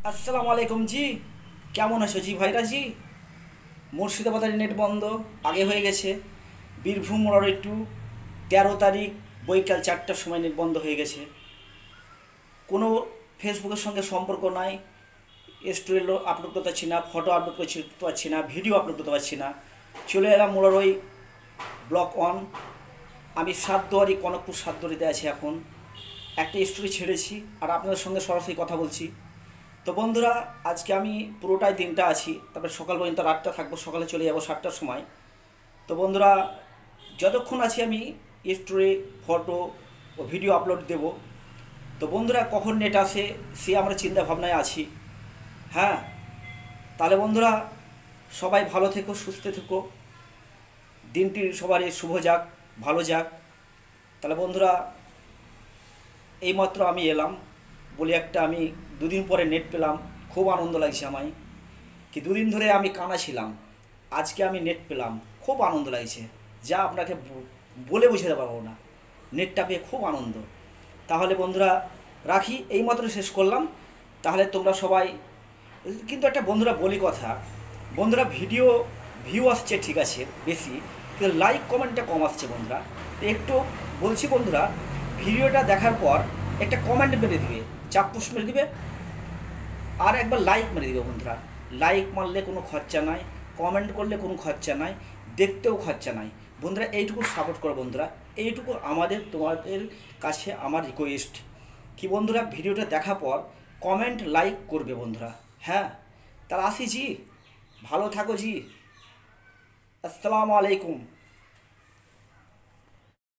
আসসালামু আলাইকুম জি। কেমন আছো জি ভাইরা জি? মুর্শিদাবাদের নেট বন্ধ আগে হয়ে গেছে। বীরভূম মোড়ে একটু 13 তারিখ বৈকাল 4টার সময় নেট বন্ধ হয়ে গেছে। কোনো ফেসবুকের সঙ্গে সম্পর্ক নাই। স্টোরি আপলোড করতে পারছি না, ফটো আপলোড করতে পারছি না, ভিডিও আপলোড করতে পারছি না। চলে এলাম মোড়ার ওই ব্লক ওয়ান। আমি সাতদুয়ারি কনকপুর সাতদুয়ারিতে আছি এখন। একটা স্টোরি ছেড়েছি আর আপনাদের সঙ্গে সরাসরি কথা বলছি। তো বন্ধুরা, আজকে আমি পুরোটাই দিনটা আছি, তারপরে সকাল পর্যন্ত রাতটা থাকবো, সকালে চলে যাব 7টার সময়। তো বন্ধুরা, যতক্ষণ আছি আমি স্টোরি, ফটো ও ভিডিও আপলোড দেব। তো বন্ধুরা, কখন নেট আসে সে আমরা চিন্তা ভাবনায় আছি। হ্যাঁ, তাহলে বন্ধুরা, সবাই ভালো থেকো, সুস্থ থেকো, দিনটি সবারই শুভ যাক, ভালো যাক। তাহলে বন্ধুরা, এইমাত্র আমি এলাম বলে একটা আমি দুদিন পরে নেট পেলাম, খুব আনন্দ লাগছে আমায়। কি দুদিন ধরে আমি কানা ছিলাম, আজকে আমি নেট পেলাম, খুব আনন্দ লাগছে, যা আপনাকে বলে বোঝাতে পারবো না। নেটটা পেয়ে খুব আনন্দ। তাহলে বন্ধুরা রাখি, এইমাত্র শেষ করলাম। তাহলে তোমরা সবাই, কিন্তু একটা বন্ধুরা বলি কথা, বন্ধুরা ভিডিও ভিউ আসছে ঠিক আছে বেশি, কিন্তু লাইক কমেন্টটা কম আসছে বন্ধুরা। তো একটু বলছি বন্ধুরা, ভিডিওটা দেখার পর একটা কমেন্ট মেরে দিবে, চাক্ষুষ মেরে দিবে, আর একবার লাইক মেরে দিবে বন্ধুরা। লাইক মারলে কোনো খরচা নাই, কমেন্ট করলে কোনো খরচা নাই, দেখতেও খরচা নাই বন্ধুরা। এইটুকু সাপোর্ট করো বন্ধুরা, এইটুকু আমাদের তোমাদের কাছে আমার রিকোয়েস্ট। কি বন্ধুরা, ভিডিওটা দেখার পর কমেন্ট লাইক করবে বন্ধুরা। হ্যাঁ, তাহলে আসি জি, ভালো থাকো জি। আসসালামু আলাইকুম।